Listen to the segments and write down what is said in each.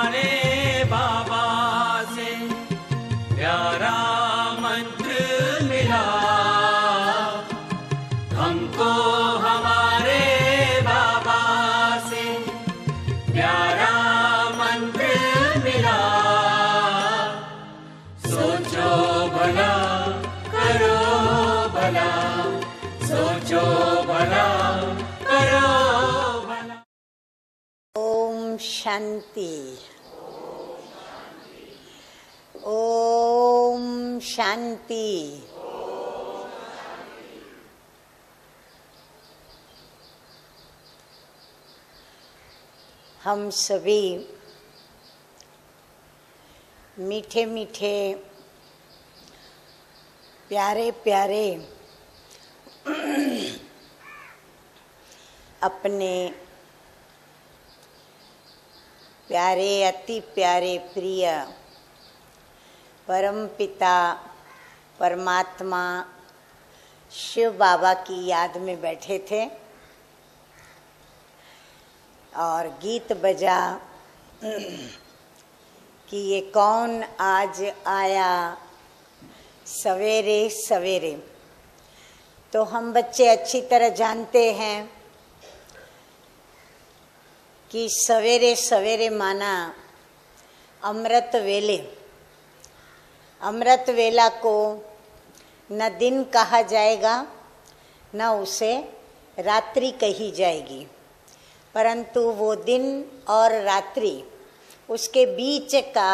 हमारे बाबा से प्यारा मंत्र मिला, हमको हमारे बाबा से प्यारा मंत्र मिला। सोचो भला करो भला, सोचो भला करो भला। ओम शांति। ओम शांति। हम सभी मीठे मीठे प्यारे प्यारे अपने प्यारे अति प्यारे प्रिय परम पिता परमात्मा शिव बाबा की याद में बैठे थे और गीत बजा कि ये कौन आज आया सवेरे सवेरे। तो हम बच्चे अच्छी तरह जानते हैं कि सवेरे सवेरे माना अमृत वेले। अमृत वेला को न दिन कहा जाएगा न उसे रात्रि कही जाएगी, परंतु वो दिन और रात्रि उसके बीच का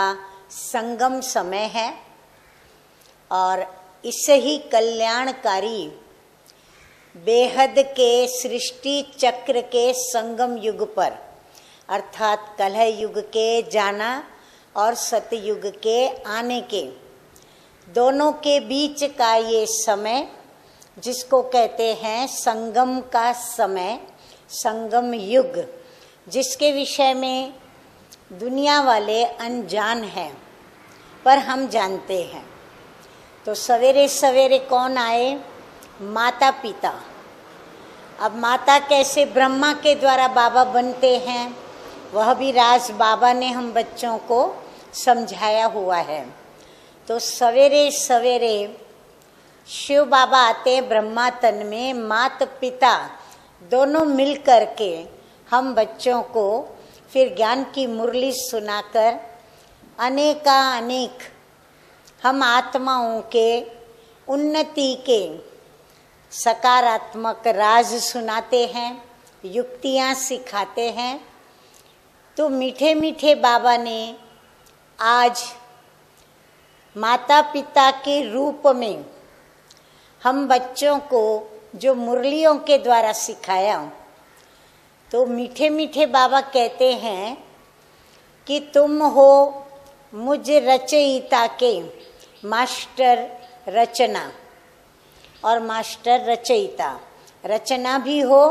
संगम समय है और इससे ही कल्याणकारी बेहद के सृष्टि चक्र के संगम युग पर अर्थात कलह युग के जाना और सतयुग के आने के दोनों के बीच का ये समय जिसको कहते हैं संगम का समय, संगम युग, जिसके विषय में दुनिया वाले अनजान हैं पर हम जानते हैं। तो सवेरे सवेरे कौन आए? माता पिता। अब माता कैसे ब्रह्मा के द्वारा बाबा बनते हैं वह भी राज बाबा ने हम बच्चों को समझाया हुआ है। तो सवेरे सवेरे शिव बाबा आते ब्रह्मा तन में, मात पिता दोनों मिल कर के हम बच्चों को फिर ज्ञान की मुरली सुनाकर अनेक हम आत्माओं के उन्नति के सकारात्मक राज सुनाते हैं, युक्तियाँ सिखाते हैं। तो मीठे मीठे बाबा ने आज माता पिता के रूप में हम बच्चों को जो मुरलियों के द्वारा सिखाया, तो मीठे मीठे बाबा कहते हैं कि तुम हो मुझ रचयिता के मास्टर रचना और मास्टर रचयिता, रचना भी हो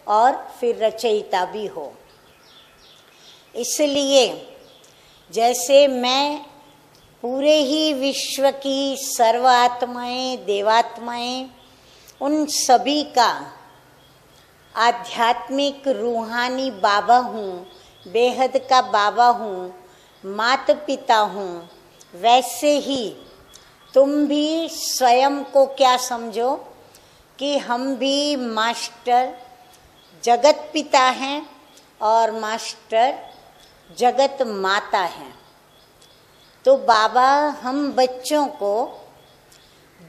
और फिर रचयिता भी हो। इसलिए जैसे मैं पूरे ही विश्व की सर्व आत्माएं, देवात्माएं, उन सभी का आध्यात्मिक रूहानी बाबा हूँ, बेहद का बाबा हूँ, माता पिता हूँ, वैसे ही तुम भी स्वयं को क्या समझो कि हम भी मास्टर जगत पिता हैं और मास्टर जगत माता हैं। तो बाबा हम बच्चों को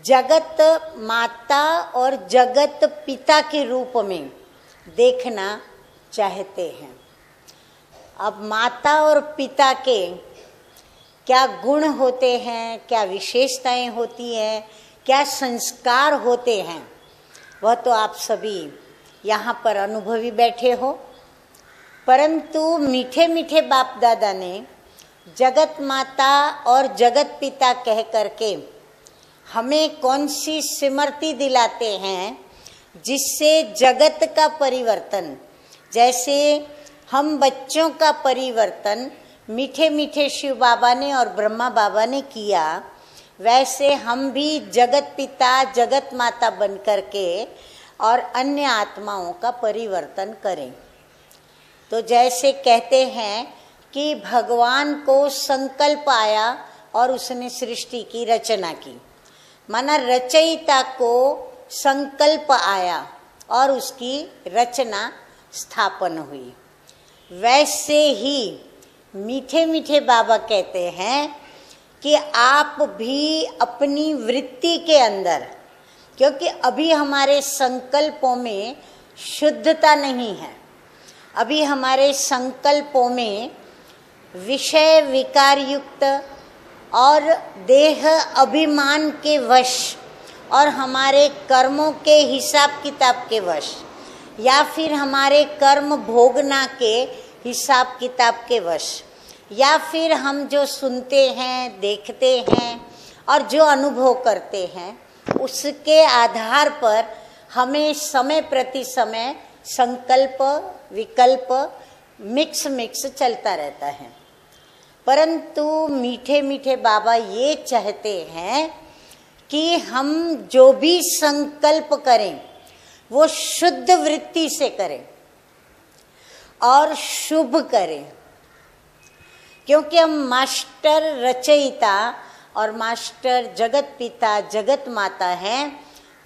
जगत माता और जगत पिता के रूप में देखना चाहते हैं। अब माता और पिता के क्या गुण होते हैं, क्या विशेषताएं होती हैं, क्या संस्कार होते हैं, वह तो आप सभी यहाँ पर अनुभवी बैठे हो। परंतु मीठे मीठे बाप दादा ने जगत माता और जगत पिता कह करके हमें कौन सी स्मृति दिलाते हैं जिससे जगत का परिवर्तन, जैसे हम बच्चों का परिवर्तन मीठे मीठे शिव बाबा ने और ब्रह्मा बाबा ने किया, वैसे हम भी जगत पिता जगत माता बन करके और अन्य आत्माओं का परिवर्तन करें। तो जैसे कहते हैं कि भगवान को संकल्प आया और उसने सृष्टि की रचना की, माना रचयिता को संकल्प आया और उसकी रचना स्थापन हुई। वैसे ही मीठे मीठे बाबा कहते हैं कि आप भी अपनी वृत्ति के अंदर, क्योंकि अभी हमारे संकल्पों में शुद्धता नहीं है, अभी हमारे संकल्पों में विषय विकार युक्त और देह अभिमान के वश और हमारे कर्मों के हिसाब किताब के वश या फिर हमारे कर्म भोगना के हिसाब किताब के वश या फिर हम जो सुनते हैं, देखते हैं और जो अनुभव करते हैं उसके आधार पर हमें समय प्रति समय संकल्प विकल्प मिक्स चलता रहता है। परंतु मीठे मीठे बाबा ये चाहते हैं कि हम जो भी संकल्प करें वो शुद्ध वृत्ति से करें और शुभ करें, क्योंकि हम मास्टर रचयिता और मास्टर जगत पिता जगत माता हैं।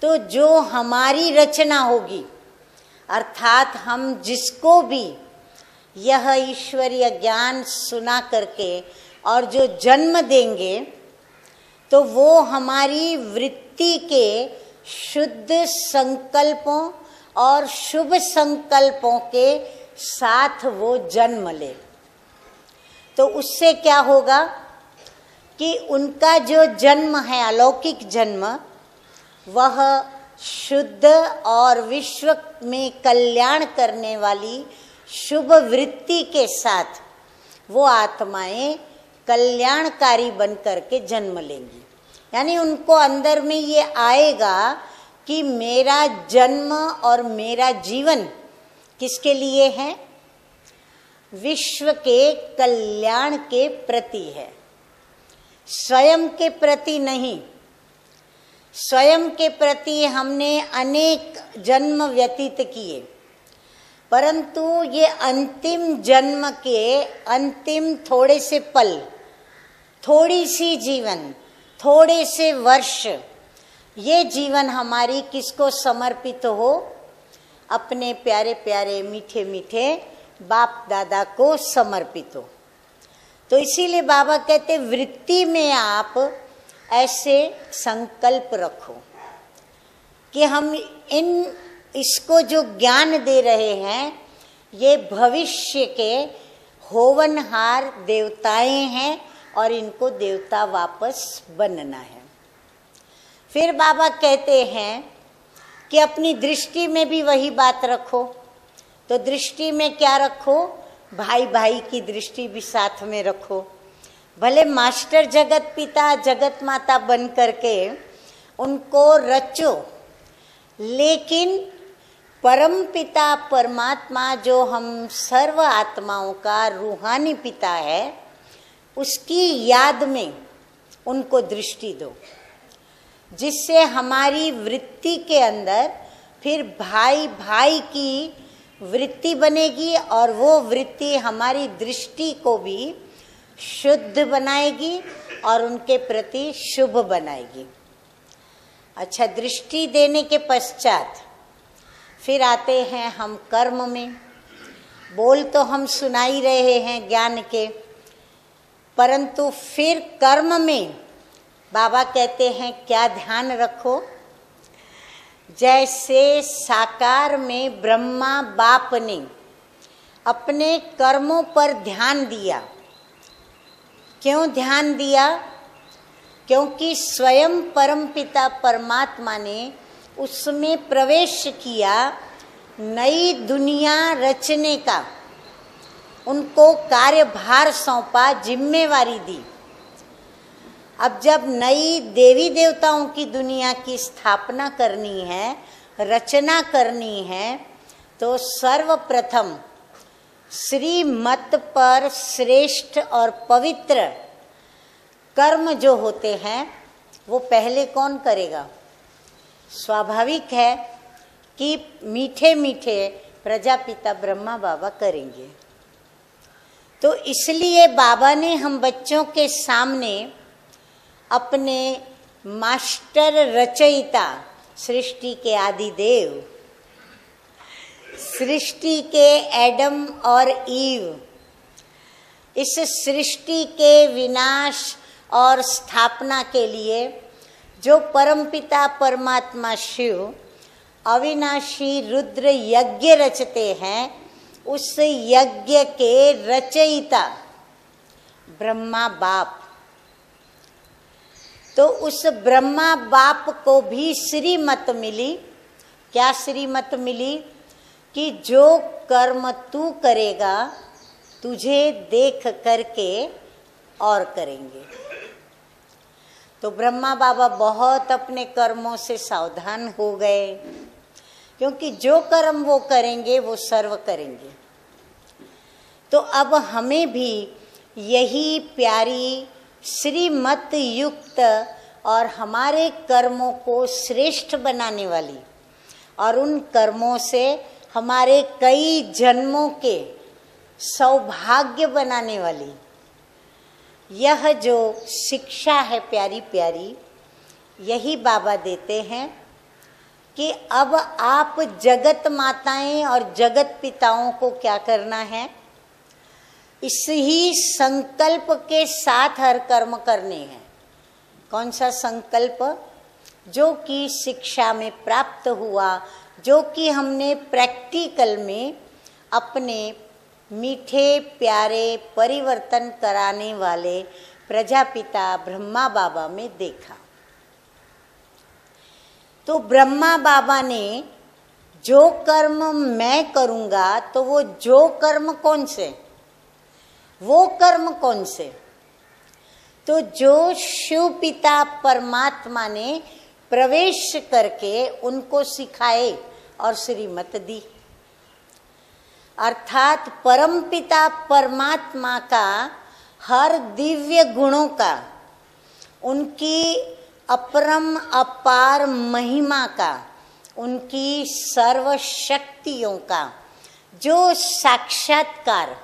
तो जो हमारी रचना होगी अर्थात हम जिसको भी यह ईश्वरीय ज्ञान सुना करके और जो जन्म देंगे तो वो हमारी वृत्ति के शुद्ध संकल्पों और शुभ संकल्पों के साथ वो जन्म ले। तो उससे क्या होगा कि उनका जो जन्म है अलौकिक जन्म वह शुद्ध और विश्व में कल्याण करने वाली शुभ वृत्ति के साथ वो आत्माएं कल्याणकारी बन करके जन्म लेंगी। यानी उनको अंदर में ये आएगा कि मेरा जन्म और मेरा जीवन किसके लिए है? विश्व के कल्याण के प्रति है, स्वयं के प्रति नहीं। स्वयं के प्रति हमने अनेक जन्म व्यतीत किए, परंतु ये अंतिम जन्म के अंतिम थोड़े से पल, थोड़ी सी जीवन, थोड़े से वर्ष, ये जीवन हमारी किसको समर्पित हो? अपने प्यारे प्यारे मीठे मीठे बाप दादा को समर्पित हो। तो इसीलिए बाबा कहते वृत्ति में आप ऐसे संकल्प रखो कि हम इसको जो ज्ञान दे रहे हैं ये भविष्य के होवनहार देवताएं हैं और इनको देवता वापस बनना है। फिर बाबा कहते हैं कि अपनी दृष्टि में भी वही बात रखो। तो दृष्टि में क्या रखो? भाई भाई की दृष्टि भी साथ में रखो। भले मास्टर जगत पिता जगत माता बन करके उनको रचो, लेकिन परम पिता परमात्मा जो हम सर्व आत्माओं का रूहानी पिता है उसकी याद में उनको दृष्टि दो, जिससे हमारी वृत्ति के अंदर फिर भाई भाई की वृत्ति बनेगी और वो वृत्ति हमारी दृष्टि को भी शुद्ध बनाएगी और उनके प्रति शुभ बनाएगी। अच्छा, दृष्टि देने के पश्चात फिर आते हैं हम कर्म में। बोल तो हम सुना ही रहे हैं ज्ञान के, परंतु फिर कर्म में बाबा कहते हैं क्या ध्यान रखो? जैसे साकार में ब्रह्मा बाप ने अपने कर्मों पर ध्यान दिया। क्यों ध्यान दिया? क्योंकि स्वयं परमपिता परमात्मा ने उसमें प्रवेश किया, नई दुनिया रचने का उनको कार्यभार सौंपा, जिम्मेवारी दी। अब जब नई देवी देवताओं की दुनिया की स्थापना करनी है, रचना करनी है, तो सर्वप्रथम श्रीमत पर श्रेष्ठ और पवित्र कर्म जो होते हैं वो पहले कौन करेगा? स्वाभाविक है कि मीठे मीठे प्रजापिता ब्रह्मा बाबा करेंगे। तो इसलिए बाबा ने हम बच्चों के सामने अपने मास्टर रचयिता, सृष्टि के आदि देव, सृष्टि के एडम और ईव, इस सृष्टि के विनाश और स्थापना के लिए जो परमपिता परमात्मा शिव अविनाशी रुद्र यज्ञ रचते हैं, उस यज्ञ के रचयिता ब्रह्मा बाप। तो उस ब्रह्मा बाप को भी श्रीमत मिली। क्या श्रीमत मिली? कि जो कर्म तू करेगा तुझे देख करके और करेंगे। तो ब्रह्मा बाबा बहुत अपने कर्मों से सावधान हो गए, क्योंकि जो कर्म वो करेंगे वो सर्व करेंगे। तो अब हमें भी यही प्यारी श्रीमत युक्त और हमारे कर्मों को श्रेष्ठ बनाने वाली और उन कर्मों से हमारे कई जन्मों के सौभाग्य बनाने वाली यह जो शिक्षा है प्यारी प्यारी, यही बाबा देते हैं कि अब आप जगत माताएं और जगत पिताओं को क्या करना है, इस ही संकल्प के साथ हर कर्म करने हैं। कौन सा संकल्प? जो कि शिक्षा में प्राप्त हुआ, जो कि हमने प्रैक्टिकल में अपने मीठे प्यारे परिवर्तन कराने वाले प्रजापिता ब्रह्मा बाबा में देखा। तो ब्रह्मा बाबा ने जो कर्म मैं करूंगा, तो वो जो कर्म कौन से, वो कर्म कौन से? तो जो शिव पिता परमात्मा ने प्रवेश करके उनको सिखाए और श्रीमत दी, अर्थात परमपिता परमात्मा का हर दिव्य गुणों का, उनकी अपरम अपार महिमा का, उनकी सर्व शक्तियों का जो साक्षात्कार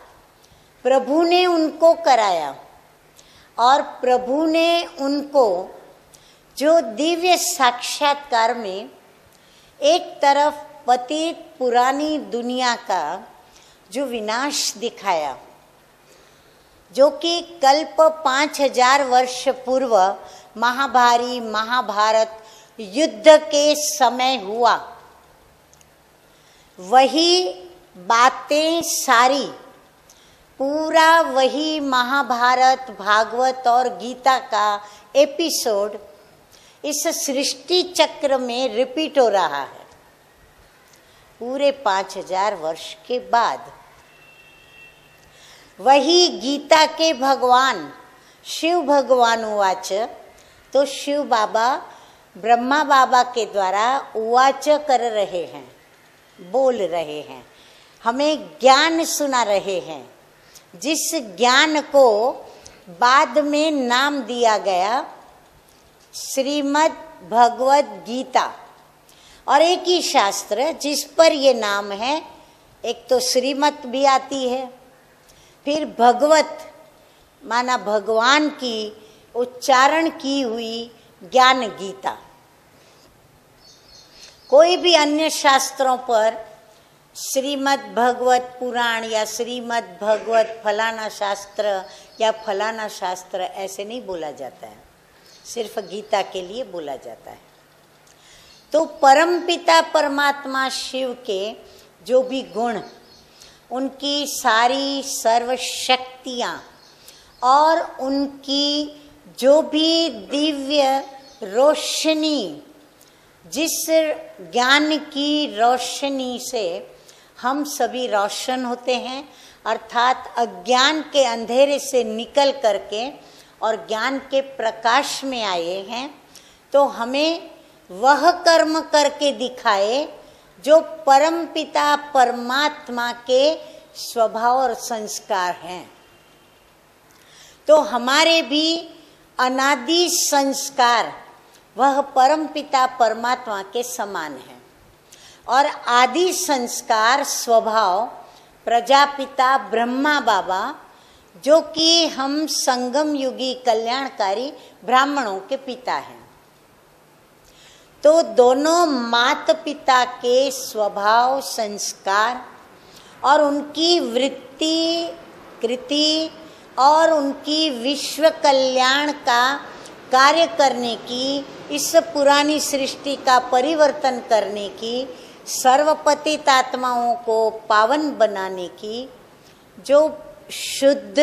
प्रभु ने उनको कराया, और प्रभु ने उनको जो दिव्य साक्षात्कार में एक तरफ पतित पुरानी दुनिया का जो विनाश दिखाया, जो कि कल्प 5000 वर्ष पूर्व महाभारी महाभारत युद्ध के समय हुआ, वही बातें सारी, पूरा वही महाभारत भागवत और गीता का एपिसोड इस सृष्टि चक्र में रिपीट हो रहा है पूरे 5000 वर्ष के बाद। वही गीता के भगवान शिव भगवान उवाच, तो शिव बाबा ब्रह्मा बाबा के द्वारा उवाच कर रहे हैं, बोल रहे हैं, हमें ज्ञान सुना रहे हैं, जिस ज्ञान को बाद में नाम दिया गया श्रीमद् भगवद गीता। और एक ही शास्त्र जिस पर ये नाम है, एक तो श्रीमत भी आती है, फिर भगवत माना भगवान की उच्चारण की हुई ज्ञान गीता। कोई भी अन्य शास्त्रों पर श्रीमद् भगवत पुराण या श्रीमद् भगवत फलाना शास्त्र या फलाना शास्त्र ऐसे नहीं बोला जाता है, सिर्फ गीता के लिए बोला जाता है। तो परमपिता परमात्मा शिव के जो भी गुण, उनकी सारी सर्व शक्तियाँ और उनकी जो भी दिव्य रोशनी, जिस ज्ञान की रोशनी से हम सभी रोशन होते हैं, अर्थात अज्ञान के अंधेरे से निकल करके और ज्ञान के प्रकाश में आए हैं, तो हमें वह कर्म करके दिखाए जो परमपिता परमात्मा के स्वभाव और संस्कार हैं। तो हमारे भी अनादि संस्कार वह परमपिता परमात्मा के समान है, और आदि संस्कार स्वभाव प्रजापिता ब्रह्मा बाबा जो कि हम संगम युगी कल्याणकारी ब्राह्मणों के पिता हैं। तो दोनों माता पिता के स्वभाव, संस्कार और उनकी वृत्ति, कृति और उनकी विश्व कल्याण का कार्य करने की, इस पुरानी सृष्टि का परिवर्तन करने की, सर्वपतित आत्माओं को पावन बनाने की जो शुद्ध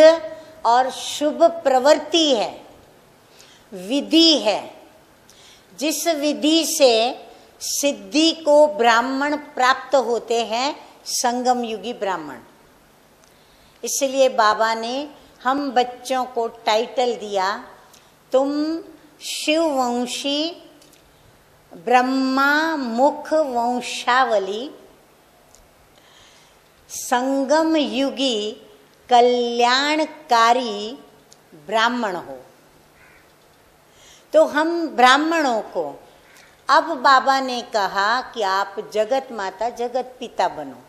और शुभ प्रवृत्ति है, विधि है, जिस विधि से सिद्धि को ब्राह्मण प्राप्त होते हैं, संगम युगी ब्राह्मण। इसलिए बाबा ने हम बच्चों को टाइटल दिया, तुम शिववंशी ब्रह्मा मुख वंशावली संगम युगी कल्याणकारी ब्राह्मण हो। तो हम ब्राह्मणों को अब बाबा ने कहा कि आप जगत माता जगत पिता बनो।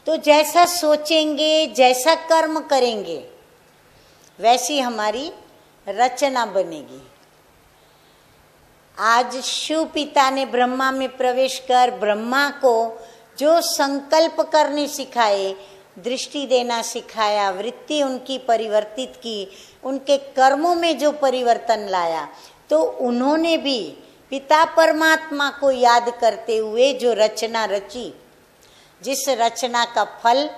तो जैसा सोचेंगे, जैसा कर्म करेंगे, वैसी हमारी रचना बनेगी। आज शिव पिता ने ब्रह्मा में प्रवेश कर ब्रह्मा को जो संकल्प करने सिखाए, दृष्टि देना सिखाया, वृत्ति उनकी परिवर्तित की, उनके कर्मों में जो परिवर्तन लाया, तो उन्होंने भी पिता परमात्मा को याद करते हुए जो रचना रची, जिस रचना का फल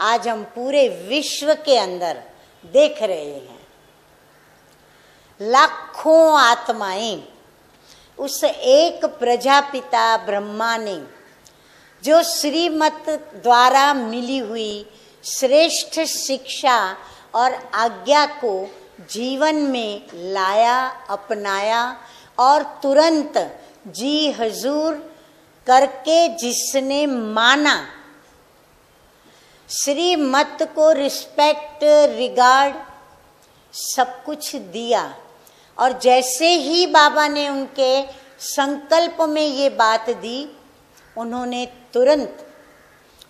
आज हम पूरे विश्व के अंदर देख रहे हैं। लाखों आत्माएं उस एक प्रजापिता ब्रह्मा ने जो श्रीमत द्वारा मिली हुई श्रेष्ठ शिक्षा और आज्ञा को जीवन में लाया, अपनाया और तुरंत जी हजूर करके जिसने माना, श्रीमत को रिस्पेक्ट, रिगार्ड सब कुछ दिया, और जैसे ही बाबा ने उनके संकल्प में ये बात दी, उन्होंने तुरंत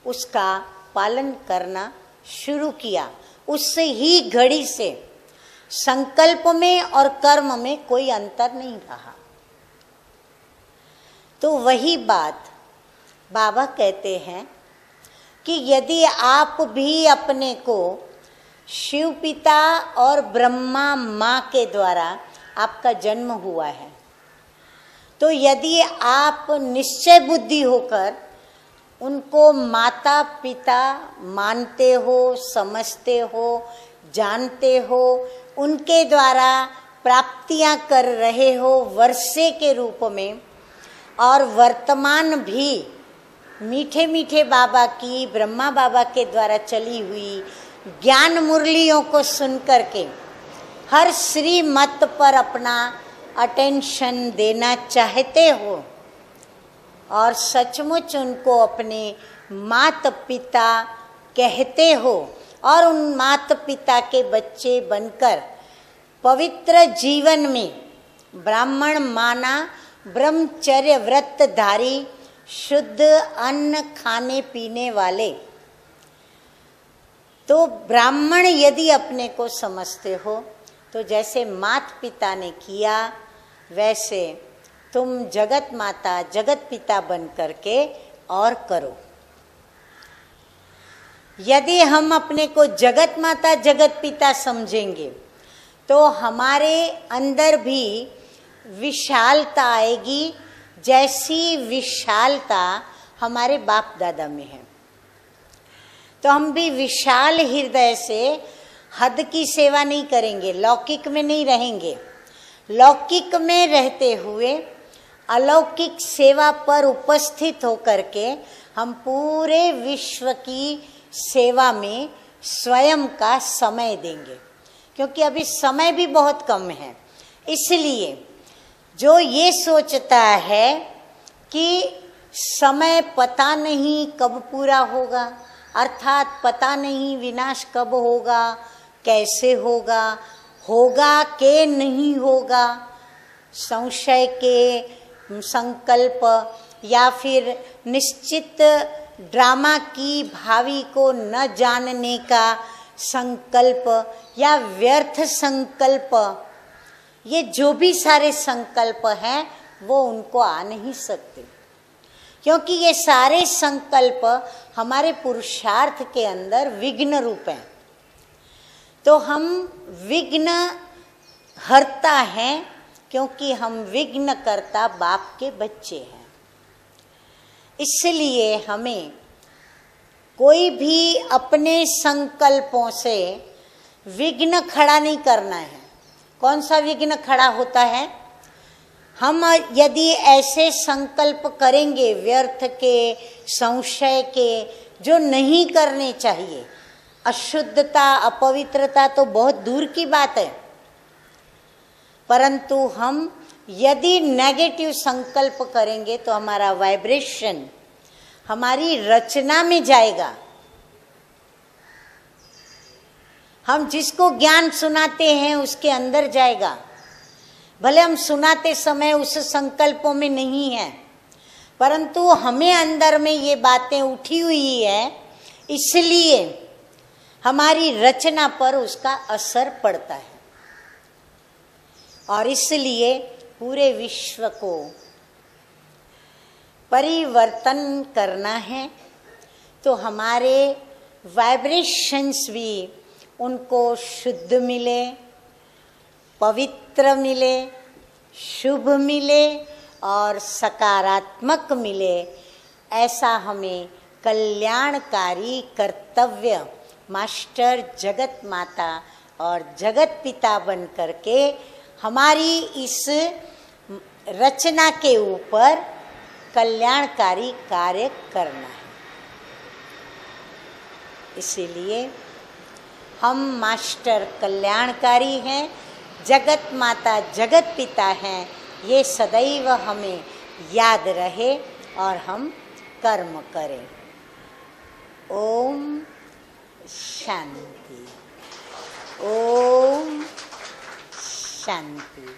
उसका पालन करना शुरू किया। उससे ही घड़ी से संकल्प में और कर्म में कोई अंतर नहीं रहा। तो वही बात बाबा कहते हैं कि यदि आप भी अपने को शिव पिता और ब्रह्मा माँ के द्वारा आपका जन्म हुआ है, तो यदि आप निश्चय बुद्धि होकर उनको माता पिता मानते हो, समझते हो, जानते हो, उनके द्वारा प्राप्तियां कर रहे हो वर्षे के रूप में, और वर्तमान भी मीठे मीठे बाबा की, ब्रह्मा बाबा के द्वारा चली हुई ज्ञान मुरलियों को सुन करके हर श्रीमत पर अपना अटेंशन देना चाहते हो और सचमुच उनको अपने माता पिता कहते हो और उन माता पिता के बच्चे बनकर पवित्र जीवन में ब्राह्मण माना, ब्रह्मचर्य व्रतधारी, शुद्ध अन्न खाने पीने वाले, तो ब्राह्मण यदि अपने को समझते हो तो जैसे माता पिता ने किया वैसे तुम जगत माता जगत पिता बन करके और करो। यदि हम अपने को जगत माता जगत पिता समझेंगे तो हमारे अंदर भी विशालता आएगी, जैसी विशालता हमारे बाप दादा में है। तो हम भी विशाल हृदय से हद की सेवा नहीं करेंगे, लौकिक में नहीं रहेंगे। लौकिक में रहते हुए अलौकिक सेवा पर उपस्थित होकर के हम पूरे विश्व की सेवा में स्वयं का समय देंगे, क्योंकि अभी समय भी बहुत कम है। इसलिए जो ये सोचता है कि समय पता नहीं कब पूरा होगा, अर्थात पता नहीं विनाश कब होगा, कैसे होगा, होगा के नहीं होगा, संशय के संकल्प या फिर निश्चित ड्रामा की भावी को न जानने का संकल्प या व्यर्थ संकल्प, ये जो भी सारे संकल्प हैं वो उनको आ नहीं सकते, क्योंकि ये सारे संकल्प हमारे पुरुषार्थ के अंदर विघ्न रूप हैं। तो हम विघ्न हरता हैं, क्योंकि हम विघ्न करता बाप के बच्चे हैं। इसलिए हमें कोई भी अपने संकल्पों से विघ्न खड़ा नहीं करना है। कौन सा विघ्न खड़ा होता है? हम यदि ऐसे संकल्प करेंगे व्यर्थ के, संशय के, जो नहीं करने चाहिए, अशुद्धता, अपवित्रता तो बहुत दूर की बात है, परंतु हम यदि नेगेटिव संकल्प करेंगे तो हमारा वाइब्रेशन हमारी रचना में जाएगा। हम जिसको ज्ञान सुनाते हैं उसके अंदर जाएगा। भले हम सुनाते समय उस संकल्पों में नहीं है, परंतु हमें अंदर में ये बातें उठी हुई है, इसलिए हमारी रचना पर उसका असर पड़ता है। और इसलिए पूरे विश्व को परिवर्तन करना है, तो हमारे वाइब्रेशंस भी उनको शुद्ध मिले, पवित्र मिले, शुभ मिले और सकारात्मक मिले। ऐसा हमें कल्याणकारी कर्तव्य मास्टर जगत माता और जगत पिता बन करके हमारी इस रचना के ऊपर कल्याणकारी कार्य करना है। इसीलिए हम मास्टर कल्याणकारी हैं, जगत माता जगत पिता हैं, ये सदैव हमें याद रहे और हम कर्म करें। ओम शांति, ओम शांति।